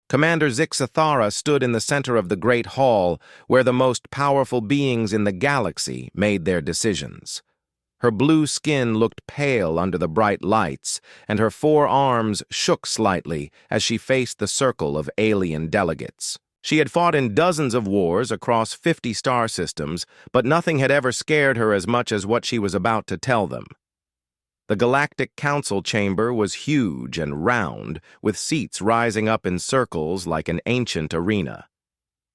Commander Zixathara stood in the center of the great hall where the most powerful beings in the galaxy made their decisions. Her blue skin looked pale under the bright lights, and her 4 arms shook slightly as she faced the circle of alien delegates. She had fought in dozens of wars across 50 star systems, but nothing had ever scared her as much as what she was about to tell them. The Galactic Council chamber was huge and round, with seats rising up in circles like an ancient arena.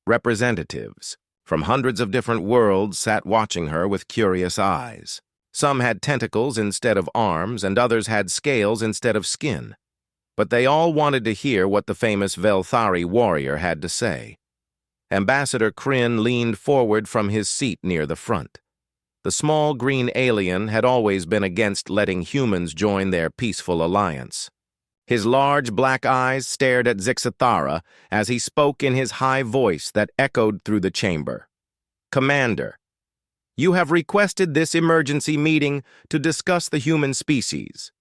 Representatives from hundreds of different worlds sat watching her with curious eyes. Some had tentacles instead of arms, and others had scales instead of skin. But they all wanted to hear what the famous Velthari warrior had to say. Ambassador Kryn leaned forward from his seat near the front. The small green alien had always been against letting humans join their peaceful alliance. His large black eyes stared at Zixathara as he spoke in his high voice that echoed through the chamber. "Commander, you have requested this emergency meeting to discuss the human species.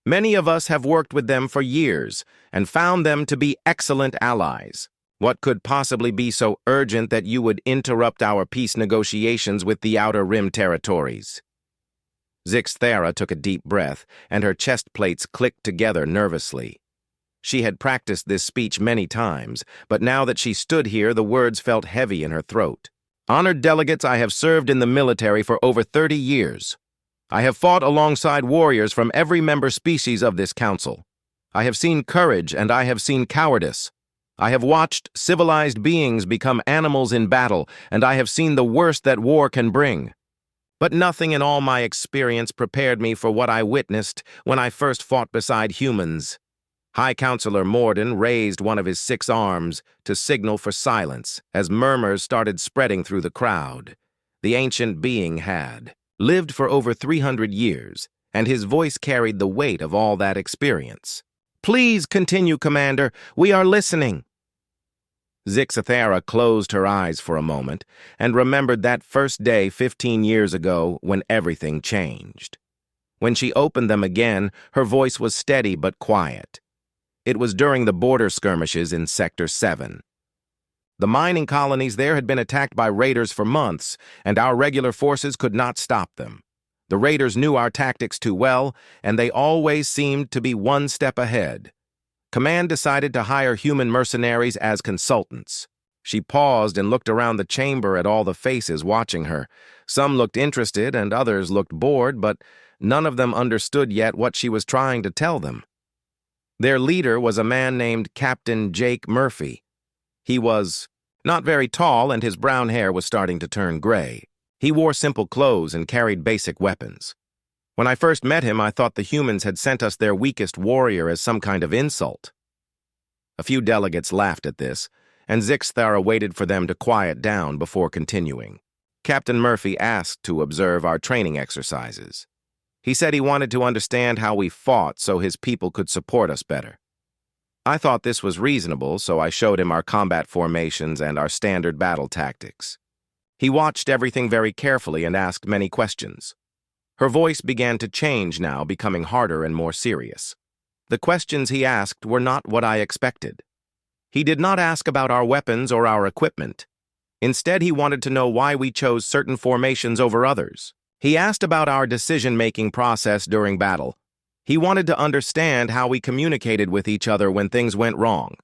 Many of us have worked with them for years and found them to be excellent allies. What could possibly be so urgent that you would interrupt our peace negotiations with the Outer Rim territories?" Zixathara took a deep breath, and her chest plates clicked together nervously. She had practiced this speech many times, but now that she stood here, the words felt heavy in her throat. "Honored delegates, I have served in the military for over 30 years. I have fought alongside warriors from every member species of this council. I have seen courage and I have seen cowardice. I have watched civilized beings become animals in battle, and I have seen the worst that war can bring. But nothing in all my experience prepared me for what I witnessed when I first fought beside humans." High Counselor Morden raised one of his 6 arms to signal for silence as murmurs started spreading through the crowd. The ancient being had lived for over 300 years, and his voice carried the weight of all that experience. "Please continue, Commander. We are listening." Zixathara closed her eyes for a moment and remembered that first day 15 years ago when everything changed. When she opened them again, her voice was steady but quiet. It was during the border skirmishes in Sector 7. The mining colonies there had been attacked by raiders for months, and our regular forces could not stop them. The raiders knew our tactics too well, and they always seemed to be one step ahead. Command decided to hire human mercenaries as consultants. She paused and looked around the chamber at all the faces watching her. Some looked interested and others looked bored, but none of them understood yet what she was trying to tell them. Their leader was a man named Captain Jake Murphy. He was not very tall, and his brown hair was starting to turn gray. He wore simple clothes and carried basic weapons. When I first met him, I thought the humans had sent us their weakest warrior as some kind of insult. A few delegates laughed at this, and Zixathara waited for them to quiet down before continuing. Captain Murphy asked to observe our training exercises. He said he wanted to understand how we fought so his people could support us better. I thought this was reasonable, so I showed him our combat formations and our standard battle tactics. He watched everything very carefully and asked many questions. Her voice began to change now, becoming harder and more serious. The questions he asked were not what I expected. He did not ask about our weapons or our equipment. Instead, he wanted to know why we chose certain formations over others. He asked about our decision-making process during battle. He wanted to understand how we communicated with each other when things went wrong.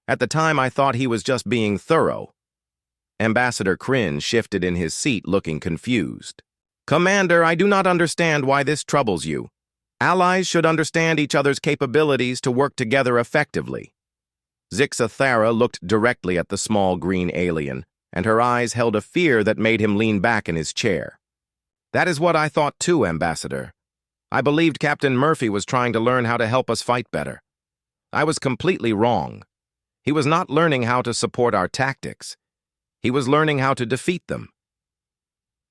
At the time, I thought he was just being thorough. Ambassador Kryn shifted in his seat, looking confused. "Commander, I do not understand why this troubles you. Allies should understand each other's capabilities to work together effectively." Zixathara looked directly at the small green alien, and her eyes held a fear that made him lean back in his chair. "That is what I thought too, Ambassador. I believed Captain Murphy was trying to learn how to help us fight better. I was completely wrong. He was not learning how to support our tactics. He was learning how to defeat them."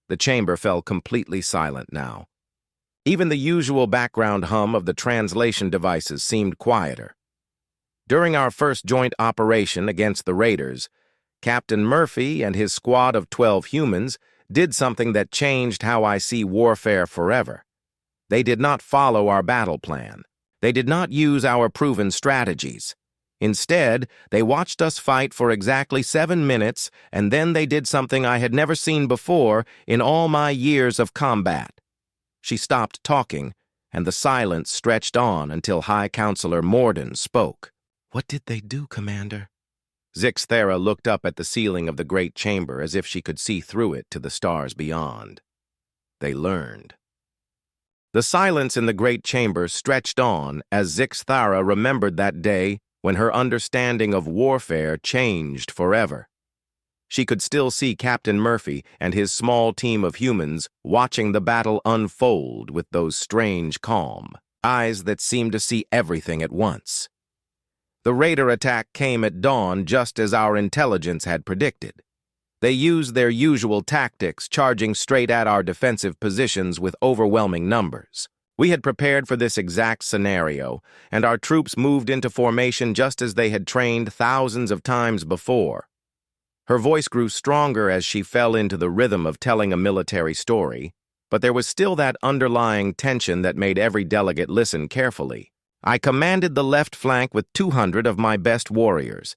The chamber fell completely silent now. Even the usual background hum of the translation devices seemed quieter. During our first joint operation against the raiders, Captain Murphy and his squad of 12 humans did something that changed how I see warfare forever. They did not follow our battle plan. They did not use our proven strategies. Instead, they watched us fight for exactly 7 minutes, and then they did something I had never seen before in all my years of combat. She stopped talking, and the silence stretched on until High Counselor Morden spoke. "What did they do, Commander?" Zixthera looked up at the ceiling of the great chamber as if she could see through it to the stars beyond. They learned. The silence in the great chamber stretched on as Zixthara remembered that day when her understanding of warfare changed forever. She could still see Captain Murphy and his small team of humans watching the battle unfold with those strange, calm eyes that seemed to see everything at once. The raider attack came at dawn just as our intelligence had predicted. They used their usual tactics, charging straight at our defensive positions with overwhelming numbers. We had prepared for this exact scenario, and our troops moved into formation just as they had trained thousands of times before. Her voice grew stronger as she fell into the rhythm of telling a military story, but there was still that underlying tension that made every delegate listen carefully. I commanded the left flank with 200 of my best warriors.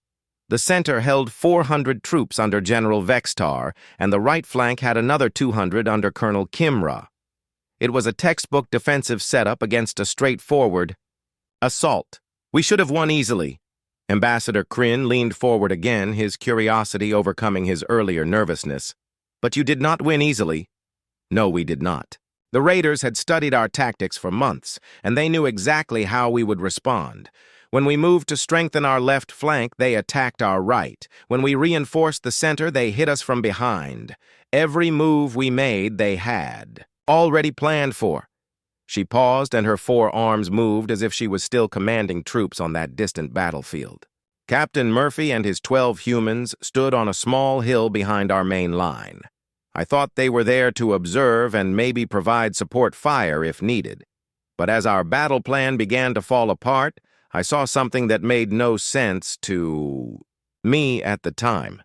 The center held 400 troops under General Vextar, and the right flank had another 200 under Colonel Kimra. It was a textbook defensive setup against a straightforward assault. We should have won easily. Ambassador Kryn leaned forward again, his curiosity overcoming his earlier nervousness. But you did not win easily. No, we did not. The raiders had studied our tactics for months, and they knew exactly how we would respond. When we moved to strengthen our left flank, they attacked our right. When we reinforced the center, they hit us from behind. Every move we made, they had already planned for. She paused, and her 4 arms moved as if she was still commanding troops on that distant battlefield. Captain Murphy and his 12 humans stood on a small hill behind our main line. I thought they were there to observe and maybe provide support fire if needed. But as our battle plan began to fall apart, I saw something that made no sense to me at the time.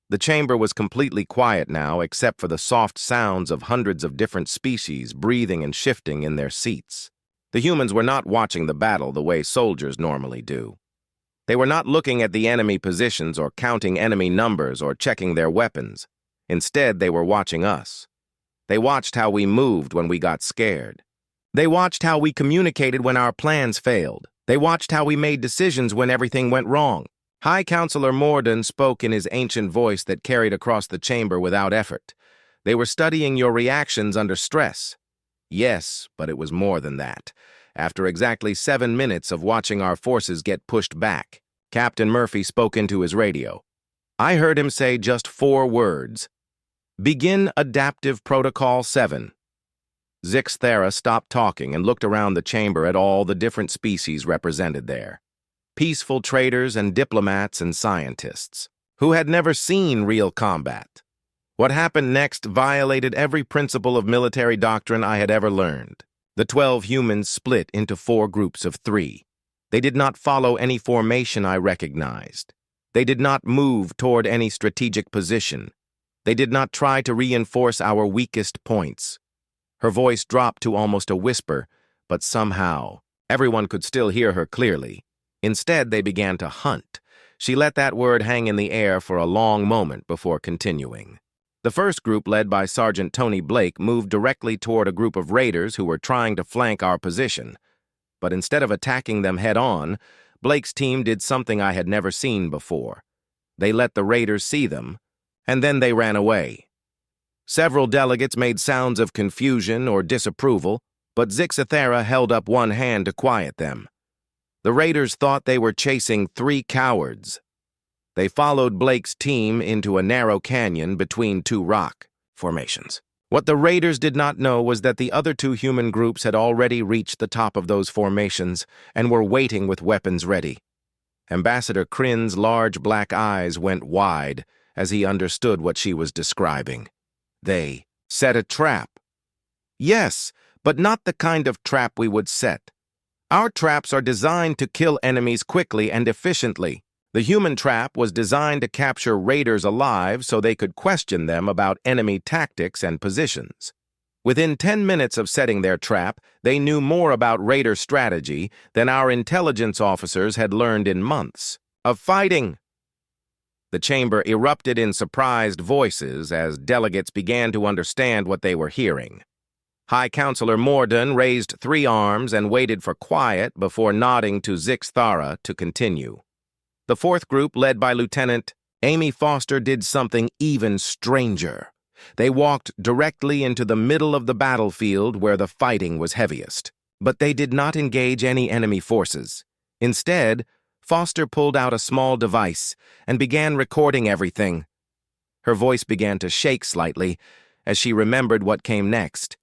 The chamber was completely quiet now, except for the soft sounds of hundreds of different species breathing and shifting in their seats. The humans were not watching the battle the way soldiers normally do. They were not looking at the enemy positions or counting enemy numbers or checking their weapons. Instead, they were watching us. They watched how we moved when we got scared. They watched how we communicated when our plans failed. They watched how we made decisions when everything went wrong. High Counselor Morden spoke in his ancient voice that carried across the chamber without effort. They were studying your reactions under stress. Yes, but it was more than that. After exactly 7 minutes of watching our forces get pushed back, Captain Murphy spoke into his radio. I heard him say just 4 words. Begin Adaptive Protocol 7. Zixthera stopped talking and looked around the chamber at all the different species represented there. Peaceful traders and diplomats and scientists, who had never seen real combat. What happened next violated every principle of military doctrine I had ever learned. The 12 humans split into 4 groups of 3. They did not follow any formation I recognized. They did not move toward any strategic position. They did not try to reinforce our weakest points. Her voice dropped to almost a whisper, but somehow everyone could still hear her clearly. Instead, they began to hunt. She let that word hang in the air for a long moment before continuing. The first group, led by Sergeant Tony Blake, moved directly toward a group of raiders who were trying to flank our position. But instead of attacking them head-on, Blake's team did something I had never seen before. They let the raiders see them, and then they ran away. Several delegates made sounds of confusion or disapproval, but Zixthera held up one hand to quiet them. The raiders thought they were chasing 3 cowards. They followed Blake's team into a narrow canyon between 2 rock formations. What the raiders did not know was that the other 2 human groups had already reached the top of those formations and were waiting with weapons ready. Ambassador Kryn's large black eyes went wide as he understood what she was describing. They set a trap. Yes, but not the kind of trap we would set. Our traps are designed to kill enemies quickly and efficiently. The human trap was designed to capture raiders alive so they could question them about enemy tactics and positions. Within 10 minutes of setting their trap, they knew more about raider strategy than our intelligence officers had learned in months of fighting. The chamber erupted in surprised voices as delegates began to understand what they were hearing. High Counselor Morden raised 3 arms and waited for quiet before nodding to Zixthara to continue. The 4th group, led by Lieutenant Amy Foster, did something even stranger. They walked directly into the middle of the battlefield where the fighting was heaviest. But they did not engage any enemy forces. Instead, Foster pulled out a small device and began recording everything. Her voice began to shake slightly as she remembered what came next.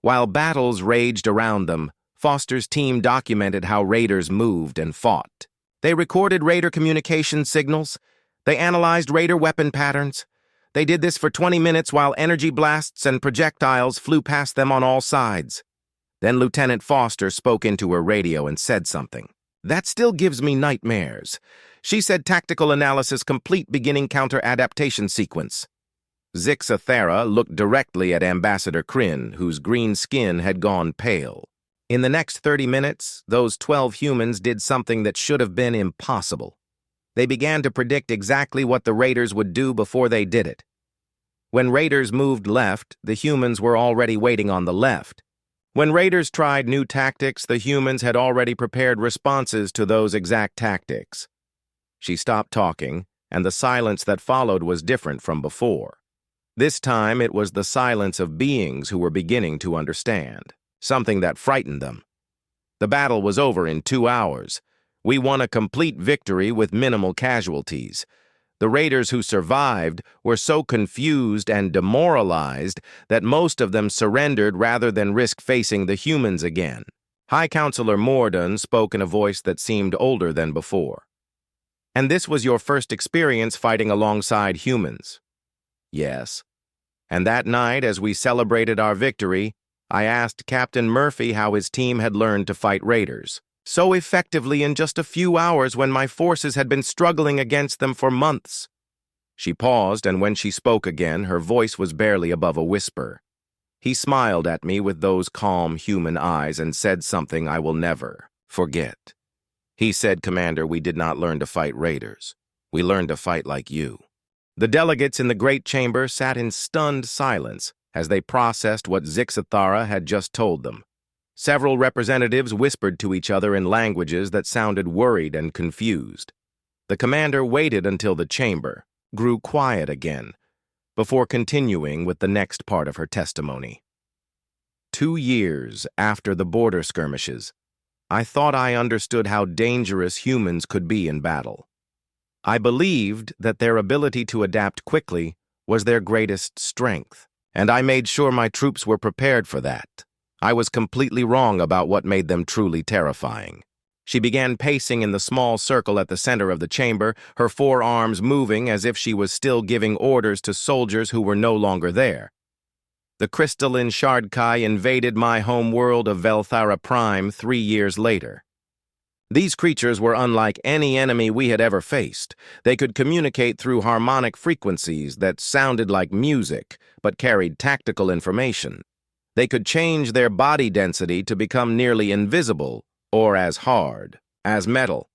While battles raged around them, Foster's team documented how raiders moved and fought. They recorded raider communication signals. They analyzed raider weapon patterns. They did this for 20 minutes while energy blasts and projectiles flew past them on all sides. Then Lieutenant Foster spoke into her radio and said something. "That still gives me nightmares." She said, "Tactical analysis complete, beginning counter-adaptation sequence." Zixthara looked directly at Ambassador Kryn, whose green skin had gone pale. In the next 30 minutes, those 12 humans did something that should have been impossible. They began to predict exactly what the raiders would do before they did it. When raiders moved left, the humans were already waiting on the left. When raiders tried new tactics, the humans had already prepared responses to those exact tactics. She stopped talking, and the silence that followed was different from before. This time, it was the silence of beings who were beginning to understand, something that frightened them. The battle was over in 2 hours. We won a complete victory with minimal casualties. The raiders who survived were so confused and demoralized that most of them surrendered rather than risk facing the humans again. High Counselor Morden spoke in a voice that seemed older than before. "And this was your first experience fighting alongside humans?" "Yes. And that night, as we celebrated our victory, I asked Captain Murphy how his team had learned to fight raiders so effectively in just a few hours when my forces had been struggling against them for months." She paused, and when she spoke again, her voice was barely above a whisper. He smiled at me with those calm human eyes and said something I will never forget. He said, "Commander, we did not learn to fight raiders. We learned to fight like you." The delegates in the great chamber sat in stunned silence as they processed what Zixthara had just told them. Several representatives whispered to each other in languages that sounded worried and confused. The commander waited until the chamber grew quiet again before continuing with the next part of her testimony. 2 years after the border skirmishes, I thought I understood how dangerous humans could be in battle. I believed that their ability to adapt quickly was their greatest strength, and I made sure my troops were prepared for that. I was completely wrong about what made them truly terrifying. She began pacing in the small circle at the center of the chamber, her 4 arms moving as if she was still giving orders to soldiers who were no longer there. The crystalline Shardai invaded my home world of Velthara Prime 3 years later. These creatures were unlike any enemy we had ever faced. They could communicate through harmonic frequencies that sounded like music, but carried tactical information. They could change their body density to become nearly invisible, or as hard as metal.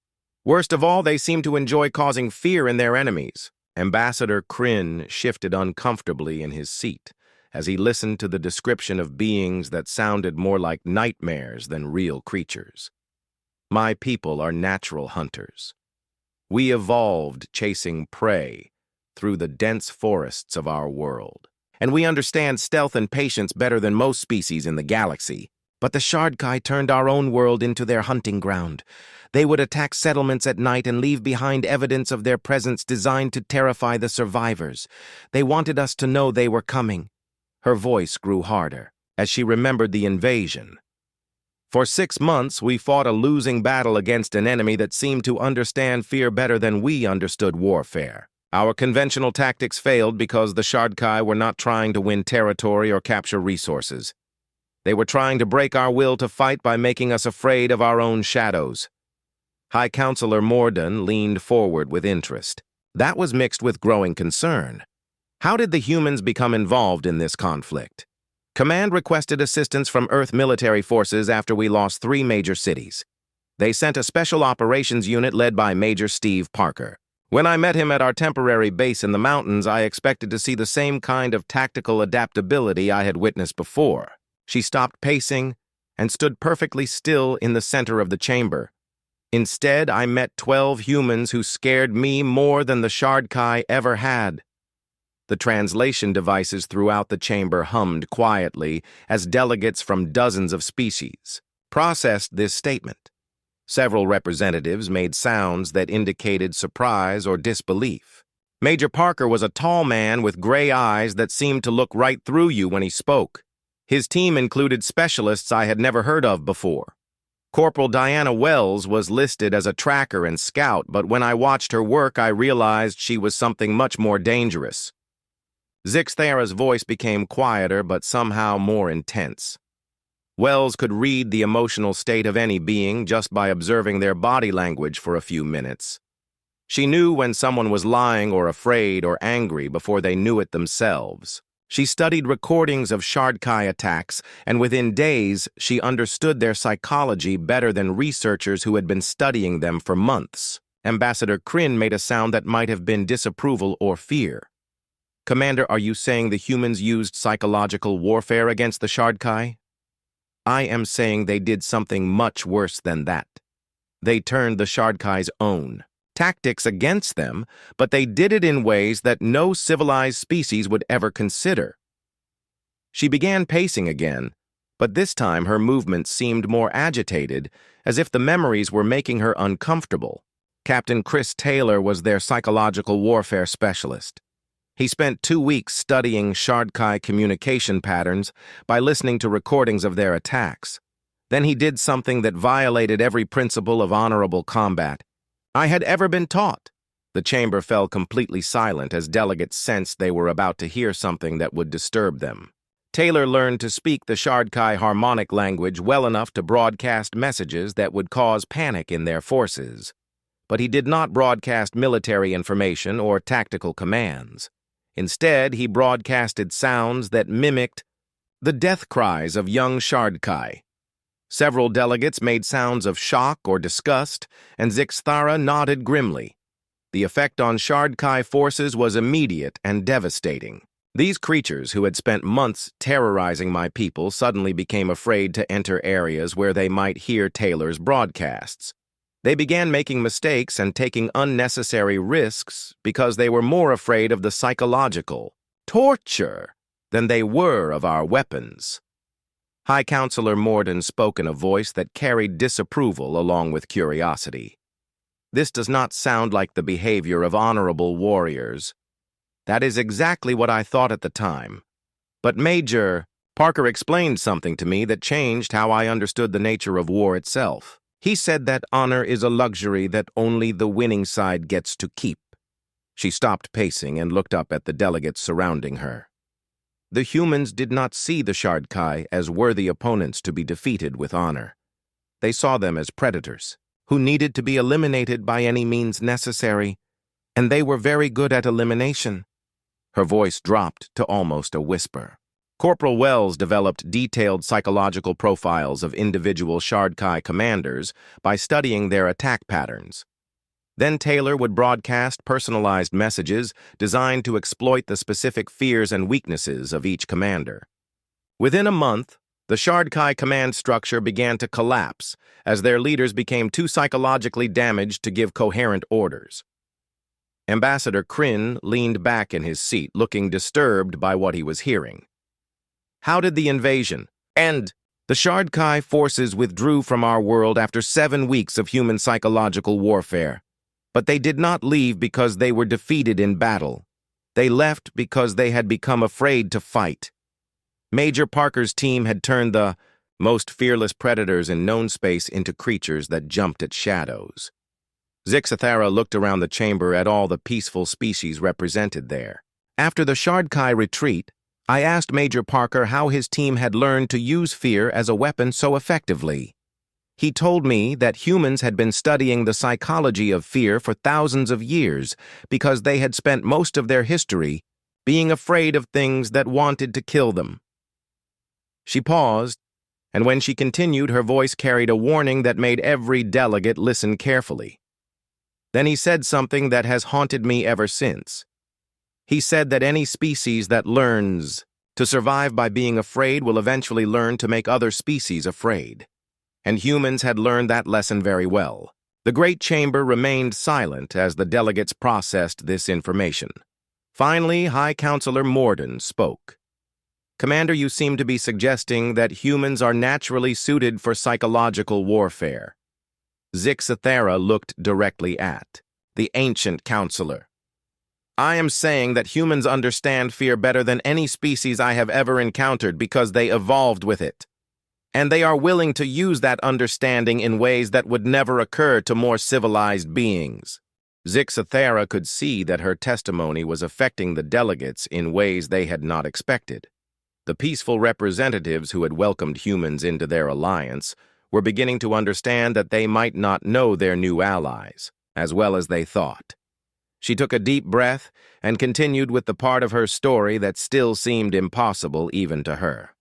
Worst of all, they seemed to enjoy causing fear in their enemies. Ambassador Kryn shifted uncomfortably in his seat as he listened to the description of beings that sounded more like nightmares than real creatures. My people are natural hunters. We evolved chasing prey through the dense forests of our world, and we understand stealth and patience better than most species in the galaxy. But the Shardai turned our own world into their hunting ground. They would attack settlements at night and leave behind evidence of their presence designed to terrify the survivors. They wanted us to know they were coming. Her voice grew harder as she remembered the invasion. For 6 months, we fought a losing battle against an enemy that seemed to understand fear better than we understood warfare. Our conventional tactics failed because the Shardai were not trying to win territory or capture resources. They were trying to break our will to fight by making us afraid of our own shadows. High Counselor Morden leaned forward with interest. That was mixed with growing concern. How did the humans become involved in this conflict? Command requested assistance from Earth military forces after we lost 3 major cities. They sent a special operations unit led by Major Steve Parker. When I met him at our temporary base in the mountains, I expected to see the same kind of tactical adaptability I had witnessed before. She stopped pacing and stood perfectly still in the center of the chamber. Instead, I met 12 humans who scared me more than the Shardai ever had. The translation devices throughout the chamber hummed quietly as delegates from dozens of species processed this statement. Several representatives made sounds that indicated surprise or disbelief. Major Parker was a tall man with gray eyes that seemed to look right through you when he spoke. His team included specialists I had never heard of before. Corporal Diana Wells was listed as a tracker and scout, but when I watched her work, I realized she was something much more dangerous. Zixthara's voice became quieter, but somehow more intense. Wells could read the emotional state of any being just by observing their body language for a few minutes. She knew when someone was lying or afraid or angry before they knew it themselves. She studied recordings of Shardai attacks, and within days, she understood their psychology better than researchers who had been studying them for months. Ambassador Kryn made a sound that might have been disapproval or fear. Commander, are you saying the humans used psychological warfare against the Shardai? I am saying they did something much worse than that. They turned the Shardai's own tactics against them, but they did it in ways that no civilized species would ever consider. She began pacing again, but this time her movements seemed more agitated, as if the memories were making her uncomfortable. Captain Chris Taylor was their psychological warfare specialist. He spent 2 weeks studying Shardai communication patterns by listening to recordings of their attacks. Then he did something that violated every principle of honorable combat I had ever been taught. The chamber fell completely silent as delegates sensed they were about to hear something that would disturb them. Taylor learned to speak the Shardai harmonic language well enough to broadcast messages that would cause panic in their forces. But he did not broadcast military information or tactical commands. Instead, he broadcasted sounds that mimicked the death cries of young Shardai. Several delegates made sounds of shock or disgust, and Zixthara nodded grimly. The effect on Shardai forces was immediate and devastating. These creatures, who had spent months terrorizing my people, suddenly became afraid to enter areas where they might hear Taylor's broadcasts. They began making mistakes and taking unnecessary risks because they were more afraid of the psychological torture than they were of our weapons. High Counselor Morden spoke in a voice that carried disapproval along with curiosity. This does not sound like the behavior of honorable warriors. That is exactly what I thought at the time. But Major Parker explained something to me that changed how I understood the nature of war itself. He said that honor is a luxury that only the winning side gets to keep. She stopped pacing and looked up at the delegates surrounding her. The humans did not see the Shardai as worthy opponents to be defeated with honor. They saw them as predators, who needed to be eliminated by any means necessary, and they were very good at elimination. Her voice dropped to almost a whisper. Corporal Wells developed detailed psychological profiles of individual Shardai commanders by studying their attack patterns. Then Taylor would broadcast personalized messages designed to exploit the specific fears and weaknesses of each commander. Within a month, the Shardai command structure began to collapse as their leaders became too psychologically damaged to give coherent orders. Ambassador Kryn leaned back in his seat, looking disturbed by what he was hearing. How did the invasion end? The Shardai forces withdrew from our world after 7 weeks of human psychological warfare. But they did not leave because they were defeated in battle. They left because they had become afraid to fight. Major Parker's team had turned the most fearless predators in known space into creatures that jumped at shadows. Zixthara looked around the chamber at all the peaceful species represented there. After the Shardai retreat, I asked Major Parker how his team had learned to use fear as a weapon so effectively. He told me that humans had been studying the psychology of fear for thousands of years because they had spent most of their history being afraid of things that wanted to kill them. She paused, and when she continued, her voice carried a warning that made every delegate listen carefully. Then he said something that has haunted me ever since. He said that any species that learns to survive by being afraid will eventually learn to make other species afraid. And humans had learned that lesson very well. The Great Chamber remained silent as the delegates processed this information. Finally, High Counselor Morden spoke. Commander, you seem to be suggesting that humans are naturally suited for psychological warfare. Zixathera looked directly at the ancient counselor. I am saying that humans understand fear better than any species I have ever encountered because they evolved with it. And they are willing to use that understanding in ways that would never occur to more civilized beings. Zixathera could see that her testimony was affecting the delegates in ways they had not expected. The peaceful representatives who had welcomed humans into their alliance were beginning to understand that they might not know their new allies as well as they thought. She took a deep breath and continued with the part of her story that still seemed impossible even to her.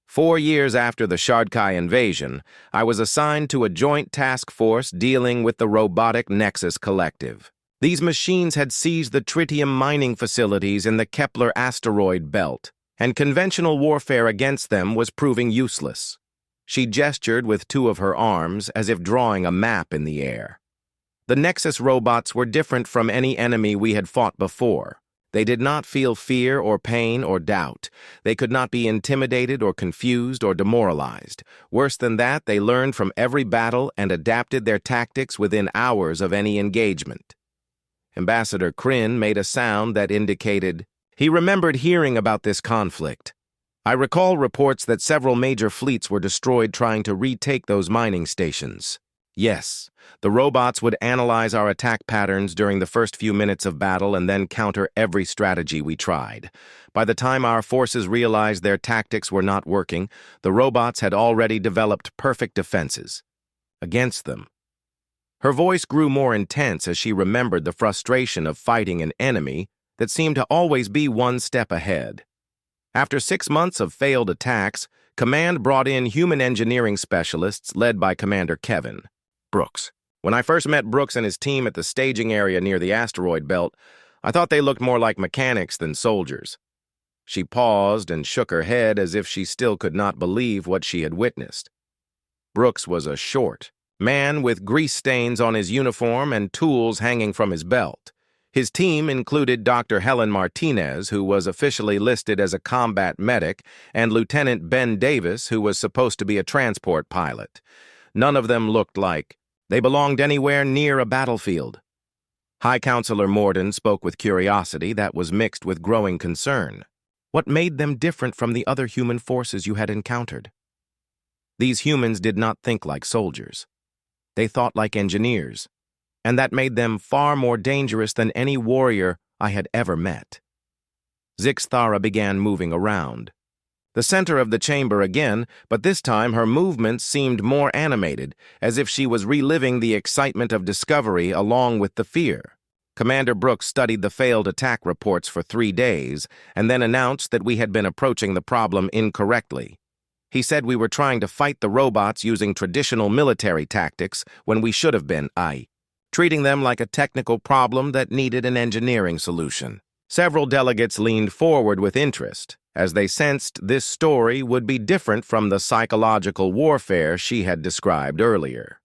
4 years after the Shardai invasion, I was assigned to a joint task force dealing with the robotic Nexus collective. These machines had seized the tritium mining facilities in the Kepler asteroid belt, and conventional warfare against them was proving useless. She gestured with 2 of her arms as if drawing a map in the air. The Nexus robots were different from any enemy we had fought before. They did not feel fear or pain or doubt. They could not be intimidated or confused or demoralized. Worse than that, they learned from every battle and adapted their tactics within hours of any engagement. Ambassador Kryn made a sound that indicated he remembered hearing about this conflict. I recall reports that several major fleets were destroyed trying to retake those mining stations. Yes, the robots would analyze our attack patterns during the first few minutes of battle and then counter every strategy we tried. By the time our forces realized their tactics were not working, the robots had already developed perfect defenses against them. Her voice grew more intense as she remembered the frustration of fighting an enemy that seemed to always be one step ahead. After 6 months of failed attacks, Command brought in human engineering specialists led by Commander Kevin Brooks. When I first met Brooks and his team at the staging area near the asteroid belt, I thought they looked more like mechanics than soldiers. She paused and shook her head as if she still could not believe what she had witnessed. Brooks was a short man with grease stains on his uniform and tools hanging from his belt. His team included Dr. Helen Martinez, who was officially listed as a combat medic, and Lieutenant Ben Davis, who was supposed to be a transport pilot. None of them looked like they belonged anywhere near a battlefield. High Counselor Morden spoke with curiosity that was mixed with growing concern. What made them different from the other human forces you had encountered? These humans did not think like soldiers. They thought like engineers, and that made them far more dangerous than any warrior I had ever met. Zixathera began moving around. The center of the chamber again, but this time her movements seemed more animated, as if she was reliving the excitement of discovery along with the fear. Commander Brooks studied the failed attack reports for 3 days and then announced that we had been approaching the problem incorrectly. He said we were trying to fight the robots using traditional military tactics when we should have been, treating them like a technical problem that needed an engineering solution. Several delegates leaned forward with interest, as they sensed this story would be different from the psychological warfare she had described earlier.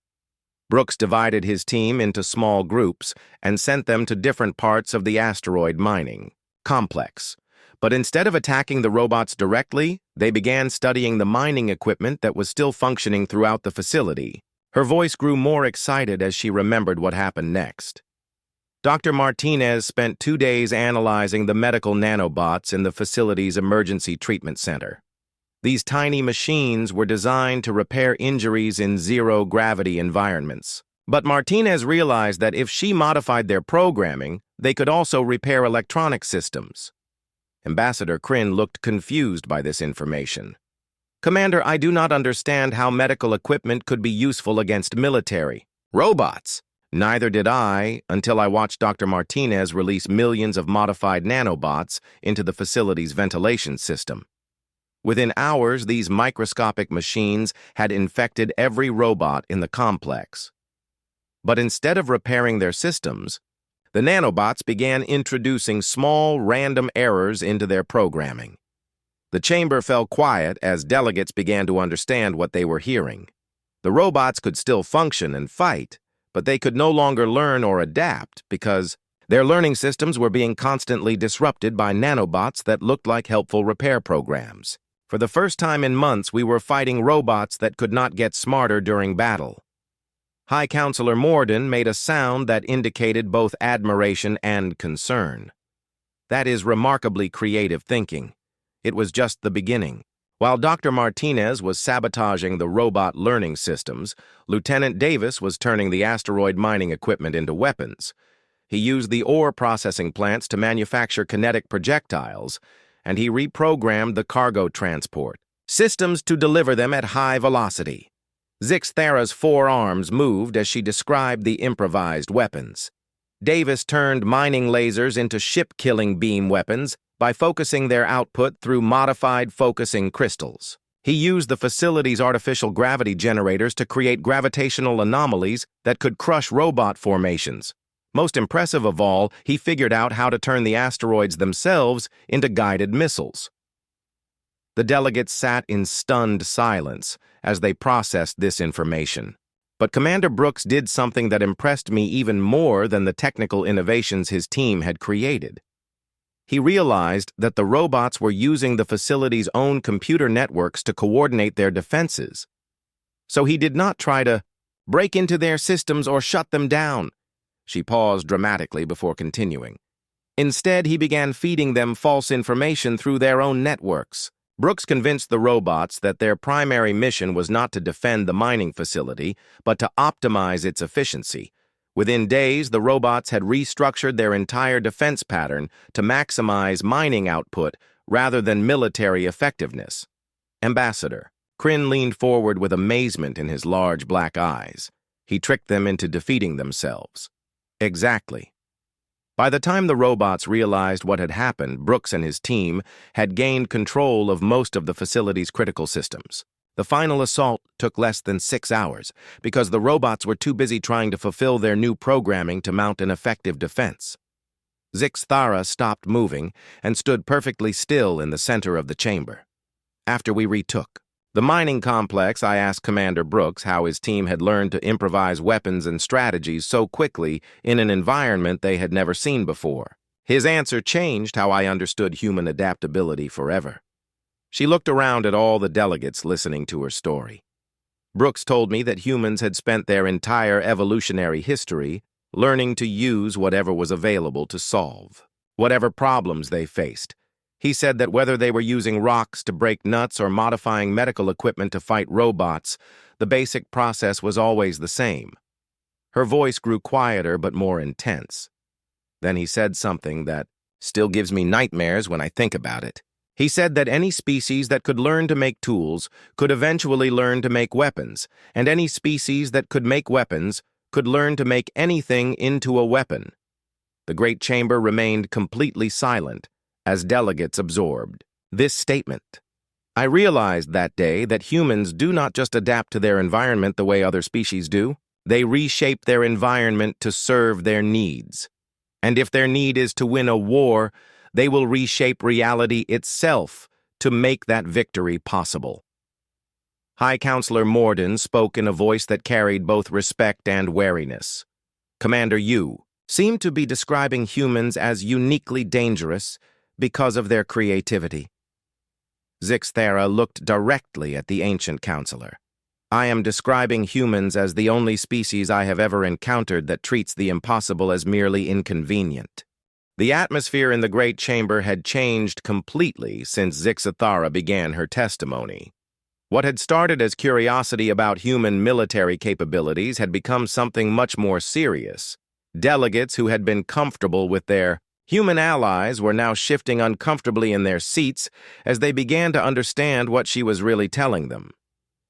Brooks divided his team into small groups and sent them to different parts of the asteroid mining complex. But instead of attacking the robots directly, they began studying the mining equipment that was still functioning throughout the facility. Her voice grew more excited as she remembered what happened next. Dr. Martinez spent 2 days analyzing the medical nanobots in the facility's emergency treatment center. These tiny machines were designed to repair injuries in zero-gravity environments. But Martinez realized that if she modified their programming, they could also repair electronic systems. Ambassador Kryn looked confused by this information. Commander, I do not understand how medical equipment could be useful against military robots. Neither did I until I watched Dr. Martinez release millions of modified nanobots into the facility's ventilation system. Within hours, these microscopic machines had infected every robot in the complex. But instead of repairing their systems, the nanobots began introducing small, random errors into their programming. The chamber fell quiet as delegates began to understand what they were hearing. The robots could still function and fight, but they could no longer learn or adapt because their learning systems were being constantly disrupted by nanobots that looked like helpful repair programs. For the first time in months, we were fighting robots that could not get smarter during battle. High Counselor Morden made a sound that indicated both admiration and concern. That is remarkably creative thinking. It was just the beginning. While Dr. Martinez was sabotaging the robot learning systems, Lieutenant Davis was turning the asteroid mining equipment into weapons. He used the ore processing plants to manufacture kinetic projectiles, and he reprogrammed the cargo transport systems to deliver them at high velocity. Zixthara's forearms moved as she described the improvised weapons. Davis turned mining lasers into ship-killing beam weapons by focusing their output through modified focusing crystals. He used the facility's artificial gravity generators to create gravitational anomalies that could crush robot formations. Most impressive of all, he figured out how to turn the asteroids themselves into guided missiles. The delegates sat in stunned silence as they processed this information. But Commander Brooks did something that impressed me even more than the technical innovations his team had created. He realized that the robots were using the facility's own computer networks to coordinate their defenses. So he did not try to break into their systems or shut them down. She paused dramatically before continuing. Instead, he began feeding them false information through their own networks. Brooks convinced the robots that their primary mission was not to defend the mining facility, but to optimize its efficiency. Within days, the robots had restructured their entire defense pattern to maximize mining output rather than military effectiveness. Ambassador, Kryn leaned forward with amazement in his large black eyes. He tricked them into defeating themselves. Exactly. By the time the robots realized what had happened, Brooks and his team had gained control of most of the facility's critical systems. The final assault took less than 6 hours because the robots were too busy trying to fulfill their new programming to mount an effective defense. Zixthara stopped moving and stood perfectly still in the center of the chamber. After we retook the mining complex, I asked Commander Brooks how his team had learned to improvise weapons and strategies so quickly in an environment they had never seen before. His answer changed how I understood human adaptability forever. She looked around at all the delegates listening to her story. Brooks told me that humans had spent their entire evolutionary history learning to use whatever was available to solve whatever problems they faced. He said that whether they were using rocks to break nuts or modifying medical equipment to fight robots, the basic process was always the same. Her voice grew quieter but more intense. Then he said something that still gives me nightmares when I think about it. He said that any species that could learn to make tools could eventually learn to make weapons, and any species that could make weapons could learn to make anything into a weapon. The great chamber remained completely silent as delegates absorbed this statement. I realized that day that humans do not just adapt to their environment the way other species do. They reshape their environment to serve their needs. And if their need is to win a war, they will reshape reality itself to make that victory possible. High Counselor Morden spoke in a voice that carried both respect and wariness. Commander Yu seemed to be describing humans as uniquely dangerous because of their creativity. Zixthara looked directly at the ancient counselor. I am describing humans as the only species I have ever encountered that treats the impossible as merely inconvenient. The atmosphere in the great chamber had changed completely since Zixthara began her testimony. What had started as curiosity about human military capabilities had become something much more serious. Delegates who had been comfortable with their human allies were now shifting uncomfortably in their seats as they began to understand what she was really telling them.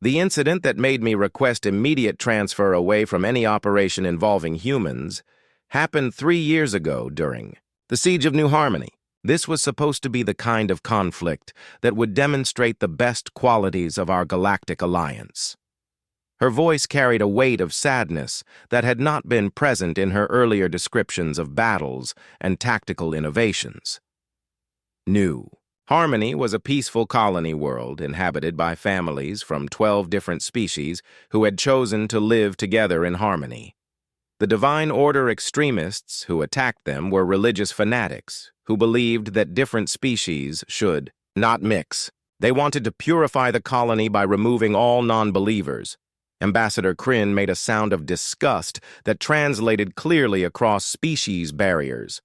The incident that made me request immediate transfer away from any operation involving humans happened 3 years ago during the Siege of New Harmony. This was supposed to be the kind of conflict that would demonstrate the best qualities of our galactic alliance. Her voice carried a weight of sadness that had not been present in her earlier descriptions of battles and tactical innovations. New. Harmony was a peaceful colony world inhabited by families from 12 different species who had chosen to live together in harmony. The Divine Order extremists who attacked them were religious fanatics who believed that different species should not mix. They wanted to purify the colony by removing all non-believers. Ambassador Kryn made a sound of disgust that translated clearly across species barriers.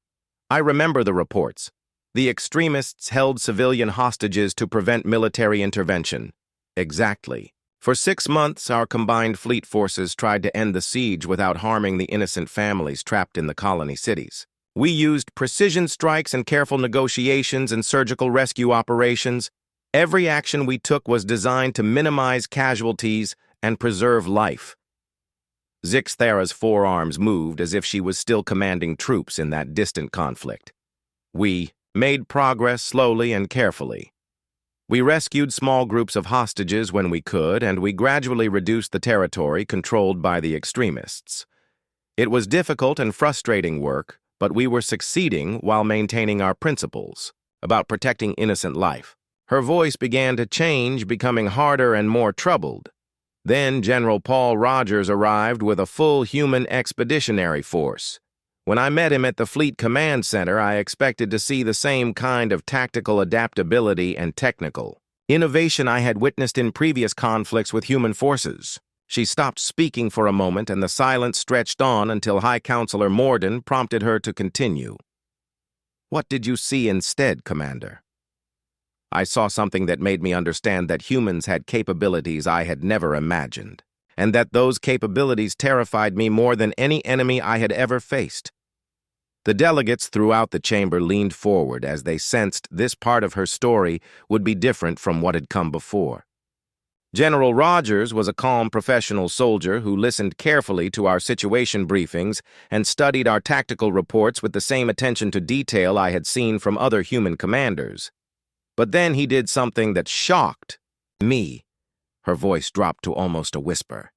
I remember the reports. The extremists held civilian hostages to prevent military intervention. Exactly. For 6 months, our combined fleet forces tried to end the siege without harming the innocent families trapped in the colony cities. We used precision strikes and careful negotiations and surgical rescue operations. Every action we took was designed to minimize casualties and preserve life. Zixthara's forearms moved as if she was still commanding troops in that distant conflict. We made progress slowly and carefully. We rescued small groups of hostages when we could, and we gradually reduced the territory controlled by the extremists. It was difficult and frustrating work, but we were succeeding while maintaining our principles about protecting innocent life. Her voice began to change, becoming harder and more troubled. Then General Paul Rogers arrived with a full human expeditionary force. When I met him at the Fleet Command Center, I expected to see the same kind of tactical adaptability and technical innovation I had witnessed in previous conflicts with human forces. She stopped speaking for a moment, and the silence stretched on until High Counselor Morden prompted her to continue. "What did you see instead, Commander?" "I saw something that made me understand that humans had capabilities I had never imagined, and that those capabilities terrified me more than any enemy I had ever faced." The delegates throughout the chamber leaned forward as they sensed this part of her story would be different from what had come before. General Rogers was a calm professional soldier who listened carefully to our situation briefings and studied our tactical reports with the same attention to detail I had seen from other human commanders. But then he did something that shocked me. Her voice dropped to almost a whisper.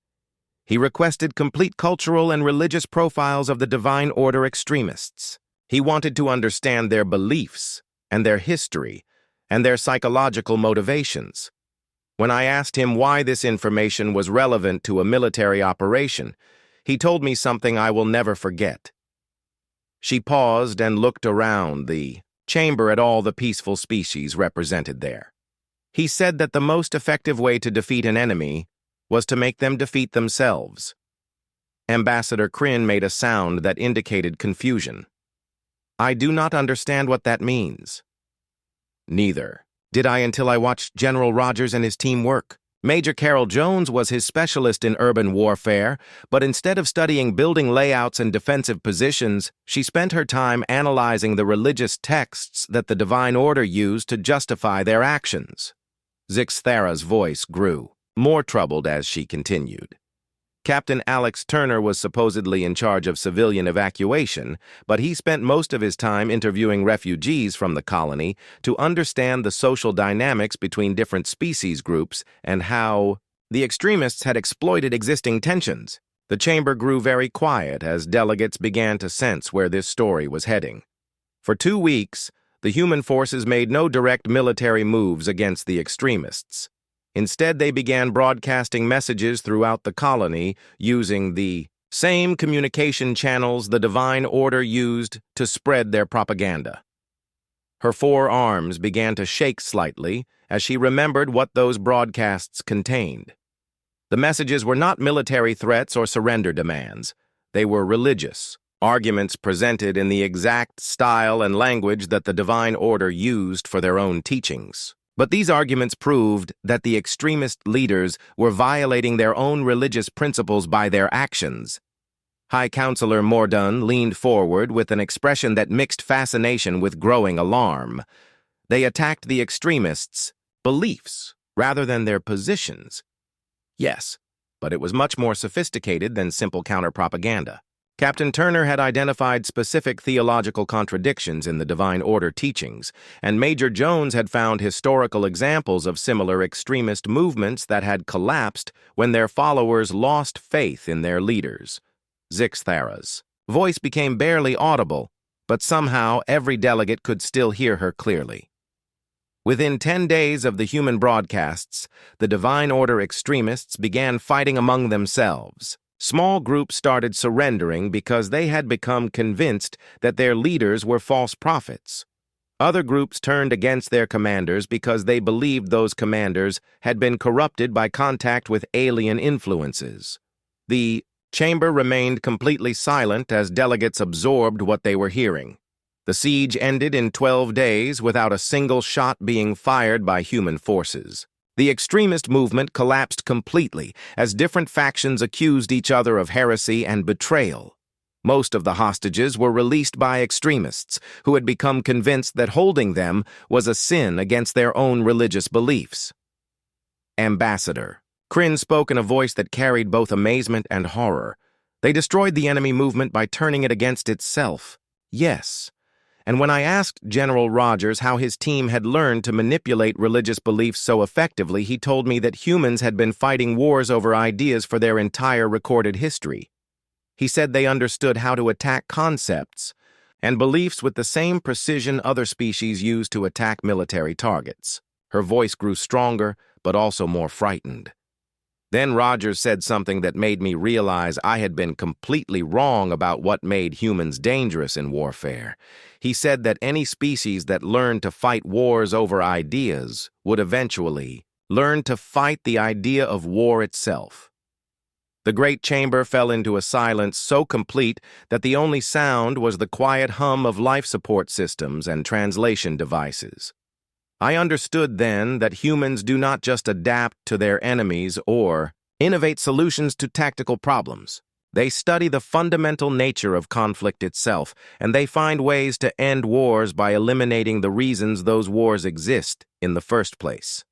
He requested complete cultural and religious profiles of the Divine Order extremists. He wanted to understand their beliefs and their history and their psychological motivations. When I asked him why this information was relevant to a military operation, he told me something I will never forget. She paused and looked around the chamber at all the peaceful species represented there. He said that the most effective way to defeat an enemy was to make them defeat themselves. Ambassador Kryn made a sound that indicated confusion. "I do not understand what that means." Neither did I until I watched General Rogers and his team work. Major Carol Jones was his specialist in urban warfare, but instead of studying building layouts and defensive positions, she spent her time analyzing the religious texts that the Divine Order used to justify their actions. Zixthara's voice grew, more troubled as she continued. Captain Alex Turner was supposedly in charge of civilian evacuation, but he spent most of his time interviewing refugees from the colony to understand the social dynamics between different species groups and how the extremists had exploited existing tensions. The chamber grew very quiet as delegates began to sense where this story was heading. For 2 weeks, the human forces made no direct military moves against the extremists. Instead, they began broadcasting messages throughout the colony using the same communication channels the Divine Order used to spread their propaganda. Her forearms began to shake slightly as she remembered what those broadcasts contained. The messages were not military threats or surrender demands. They were religious, arguments presented in the exact style and language that the Divine Order used for their own teachings. But these arguments proved that the extremist leaders were violating their own religious principles by their actions. High Counselor Morden leaned forward with an expression that mixed fascination with growing alarm. They attacked the extremists' beliefs rather than their positions. Yes, but it was much more sophisticated than simple counter-propaganda. Captain Turner had identified specific theological contradictions in the Divine Order teachings, and Major Jones had found historical examples of similar extremist movements that had collapsed when their followers lost faith in their leaders. Zixthara's voice became barely audible, but somehow every delegate could still hear her clearly. Within 10 days of the human broadcasts, the Divine Order extremists began fighting among themselves. Small groups started surrendering because they had become convinced that their leaders were false prophets. Other groups turned against their commanders because they believed those commanders had been corrupted by contact with alien influences. The chamber remained completely silent as delegates absorbed what they were hearing. The siege ended in 12 days without a single shot being fired by human forces. The extremist movement collapsed completely as different factions accused each other of heresy and betrayal. Most of the hostages were released by extremists who had become convinced that holding them was a sin against their own religious beliefs. Ambassador. Kryn spoke in a voice that carried both amazement and horror. They destroyed the enemy movement by turning it against itself. Yes. And when I asked General Rogers how his team had learned to manipulate religious beliefs so effectively, he told me that humans had been fighting wars over ideas for their entire recorded history. He said they understood how to attack concepts and beliefs with the same precision other species use to attack military targets. Her voice grew stronger, but also more frightened. Then Rogers said something that made me realize I had been completely wrong about what made humans dangerous in warfare. He said that any species that learned to fight wars over ideas would eventually learn to fight the idea of war itself. The great chamber fell into a silence so complete that the only sound was the quiet hum of life support systems and translation devices. I understood then that humans do not just adapt to their enemies or innovate solutions to tactical problems. They study the fundamental nature of conflict itself, and they find ways to end wars by eliminating the reasons those wars exist in the first place.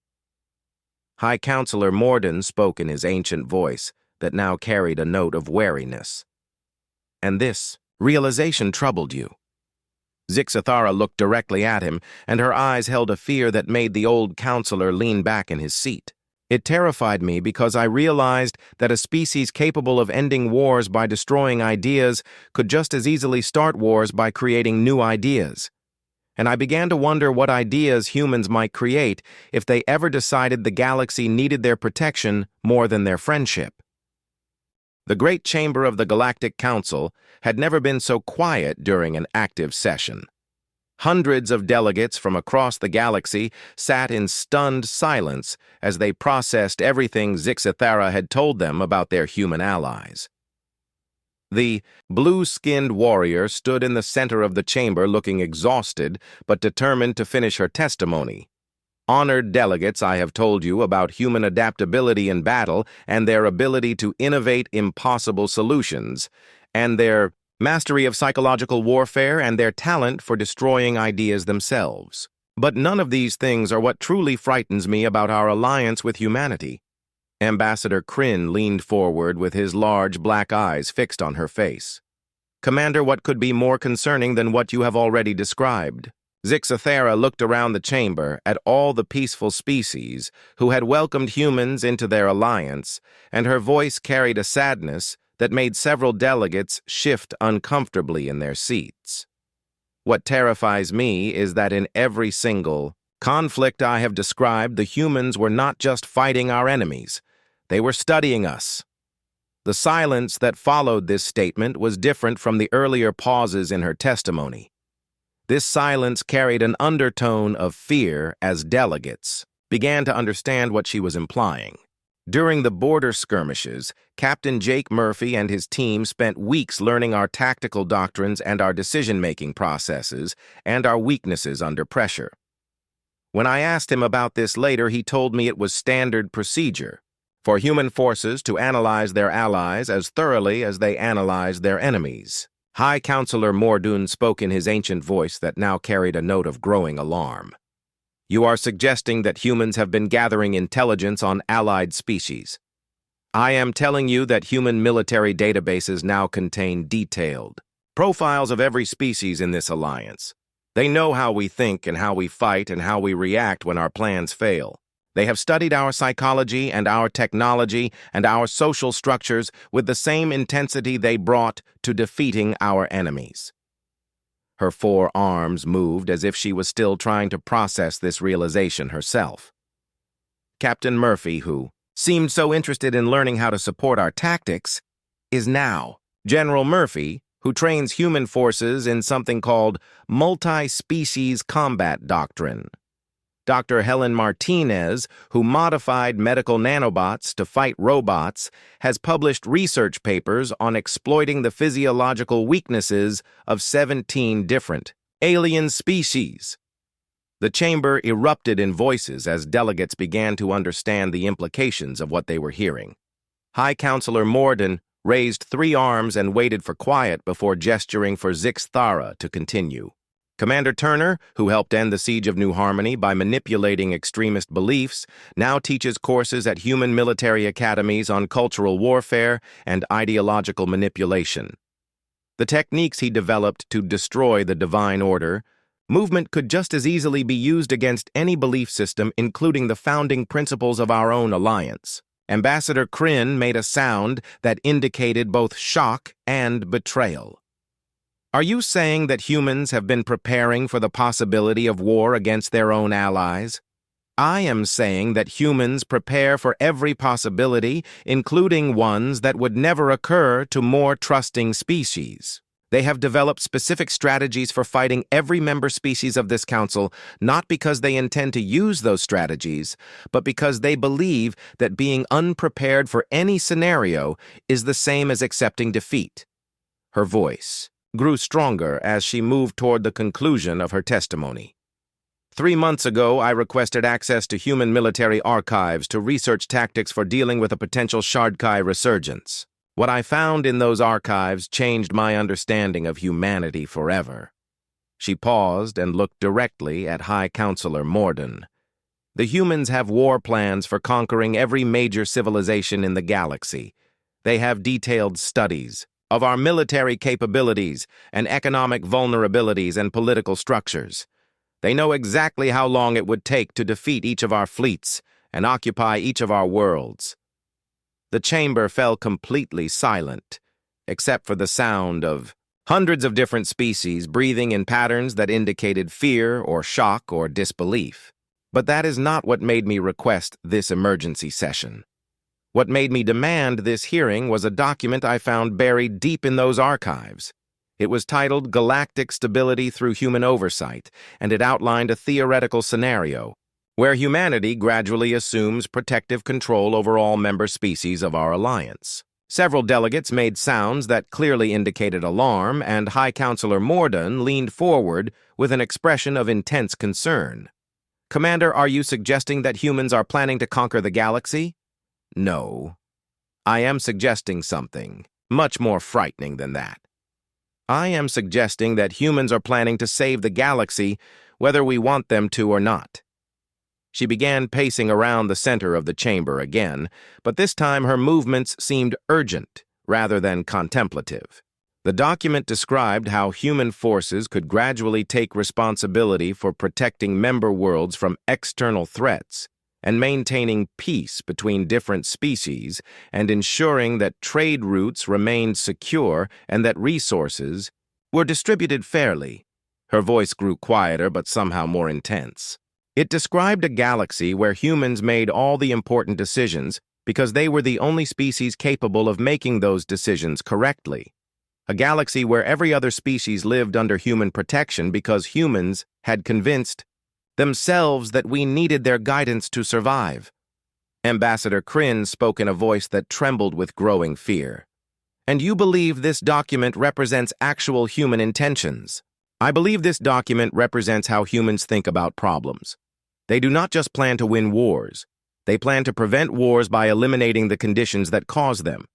High Counselor Morden spoke in his ancient voice that now carried a note of wariness. And this realization troubled you. Zixthara looked directly at him, and her eyes held a fear that made the old counselor lean back in his seat. It terrified me because I realized that a species capable of ending wars by destroying ideas could just as easily start wars by creating new ideas. And I began to wonder what ideas humans might create if they ever decided the galaxy needed their protection more than their friendship. The great chamber of the Galactic Council had never been so quiet during an active session. Hundreds of delegates from across the galaxy sat in stunned silence as they processed everything Zixthara had told them about their human allies. The blue-skinned warrior stood in the center of the chamber looking exhausted but determined to finish her testimony. Honored delegates, I have told you about human adaptability in battle and their ability to innovate impossible solutions, and their mastery of psychological warfare and their talent for destroying ideas themselves. But none of these things are what truly frightens me about our alliance with humanity. Ambassador Kryn leaned forward with his large black eyes fixed on her face. Commander, what could be more concerning than what you have already described? Zixthara looked around the chamber at all the peaceful species who had welcomed humans into their alliance, and her voice carried a sadness that made several delegates shift uncomfortably in their seats. What terrifies me is that in every single conflict I have described, the humans were not just fighting our enemies, they were studying us. The silence that followed this statement was different from the earlier pauses in her testimony. This silence carried an undertone of fear as delegates began to understand what she was implying. During the border skirmishes, Captain Jake Murphy and his team spent weeks learning our tactical doctrines and our decision-making processes and our weaknesses under pressure. When I asked him about this later, he told me it was standard procedure for human forces to analyze their allies as thoroughly as they analyzed their enemies. High Counselor Morden spoke in his ancient voice that now carried a note of growing alarm. You are suggesting that humans have been gathering intelligence on allied species. I am telling you that human military databases now contain detailed profiles of every species in this alliance. They know how we think and how we fight and how we react when our plans fail. They have studied our psychology and our technology and our social structures with the same intensity they brought to defeating our enemies. Her 4 arms moved as if she was still trying to process this realization herself. Captain Murphy, who seemed so interested in learning how to support our tactics, is now General Murphy, who trains human forces in something called multi-species combat doctrine. Dr. Helen Martinez, who modified medical nanobots to fight robots, has published research papers on exploiting the physiological weaknesses of 17 different alien species. The chamber erupted in voices as delegates began to understand the implications of what they were hearing. High Counselor Morden raised 3 arms and waited for quiet before gesturing for Zixthara to continue. Commander Turner, who helped end the Siege of New Harmony by manipulating extremist beliefs, now teaches courses at human military academies on cultural warfare and ideological manipulation. The techniques he developed to destroy the divine order movement could just as easily be used against any belief system, including the founding principles of our own alliance. Ambassador Kryn made a sound that indicated both shock and betrayal. Are you saying that humans have been preparing for the possibility of war against their own allies? I am saying that humans prepare for every possibility, including ones that would never occur to more trusting species. They have developed specific strategies for fighting every member species of this council, not because they intend to use those strategies, but because they believe that being unprepared for any scenario is the same as accepting defeat. Her voice grew stronger as she moved toward the conclusion of her testimony. 3 months ago, I requested access to human military archives to research tactics for dealing with a potential Shardai resurgence. What I found in those archives changed my understanding of humanity forever. She paused and looked directly at High Counselor Morden. The humans have war plans for conquering every major civilization in the galaxy. They have detailed studies of our military capabilities and economic vulnerabilities and political structures. They know exactly how long it would take to defeat each of our fleets and occupy each of our worlds. The chamber fell completely silent, except for the sound of hundreds of different species breathing in patterns that indicated fear or shock or disbelief. But that is not what made me request this emergency session. What made me demand this hearing was a document I found buried deep in those archives. It was titled Galactic Stability Through Human Oversight, and it outlined a theoretical scenario where humanity gradually assumes protective control over all member species of our alliance. Several delegates made sounds that clearly indicated alarm, and High Counselor Morden leaned forward with an expression of intense concern. Commander, are you suggesting that humans are planning to conquer the galaxy? No. I am suggesting something much more frightening than that. I am suggesting that humans are planning to save the galaxy, whether we want them to or not. She began pacing around the center of the chamber again, but this time her movements seemed urgent rather than contemplative. The document described how human forces could gradually take responsibility for protecting member worlds from external threats and maintaining peace between different species and ensuring that trade routes remained secure and that resources were distributed fairly. Her voice grew quieter but somehow more intense. It described a galaxy where humans made all the important decisions because they were the only species capable of making those decisions correctly. A galaxy where every other species lived under human protection because humans had convinced themselves that we needed their guidance to survive. Ambassador Kryn spoke in a voice that trembled with growing fear. And you believe this document represents actual human intentions? I believe this document represents how humans think about problems. They do not just plan to win wars. They plan to prevent wars by eliminating the conditions that cause them.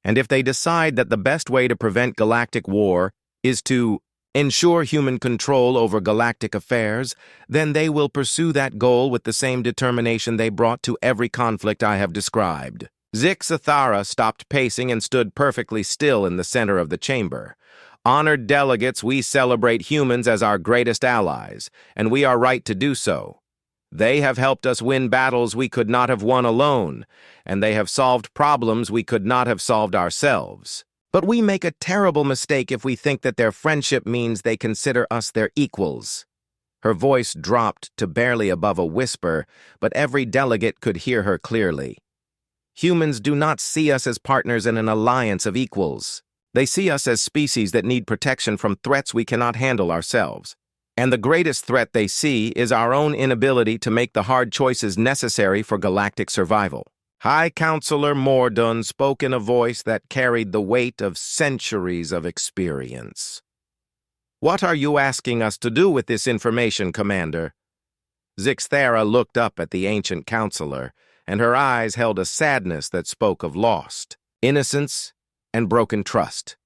And if they decide that the best way to prevent galactic war is to ensure human control over galactic affairs, then they will pursue that goal with the same determination they brought to every conflict I have described. Zixathara stopped pacing and stood perfectly still in the center of the chamber. Honored delegates, we celebrate humans as our greatest allies, and we are right to do so. They have helped us win battles we could not have won alone, and they have solved problems we could not have solved ourselves. But we make a terrible mistake if we think that their friendship means they consider us their equals. Her voice dropped to barely above a whisper, but every delegate could hear her clearly. Humans do not see us as partners in an alliance of equals. They see us as species that need protection from threats we cannot handle ourselves. And the greatest threat they see is our own inability to make the hard choices necessary for galactic survival. High Counselor Mordun spoke in a voice that carried the weight of centuries of experience. "What are you asking us to do with this information, Commander?" Zixthara looked up at the ancient counselor, and her eyes held a sadness that spoke of lost innocence and broken trust.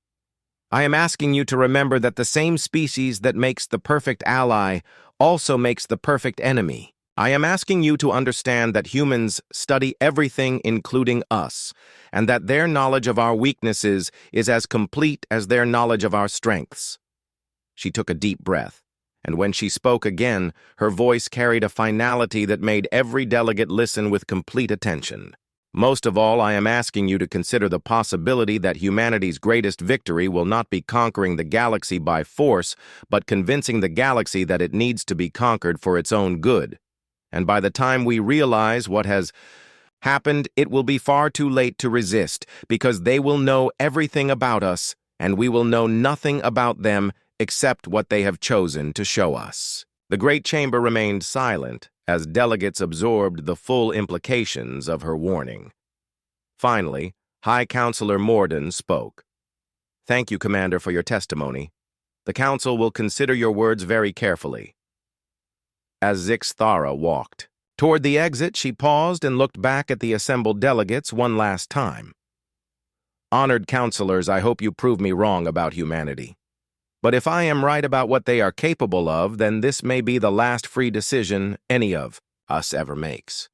"I am asking you to remember that the same species that makes the perfect ally also makes the perfect enemy. I am asking you to understand that humans study everything, including us, and that their knowledge of our weaknesses is as complete as their knowledge of our strengths." She took a deep breath, and when she spoke again, her voice carried a finality that made every delegate listen with complete attention. "Most of all, I am asking you to consider the possibility that humanity's greatest victory will not be conquering the galaxy by force, but convincing the galaxy that it needs to be conquered for its own good. And by the time we realize what has happened, it will be far too late to resist, because they will know everything about us, and we will know nothing about them except what they have chosen to show us." The great chamber remained silent as delegates absorbed the full implications of her warning. Finally, High Counselor Mordun spoke. "Thank you, Commander, for your testimony. The Council will consider your words very carefully." As Zixthara walked toward the exit, she paused and looked back at the assembled delegates one last time. "Honored counselors, I hope you prove me wrong about humanity. But if I am right about what they are capable of, then this may be the last free decision any of us ever makes."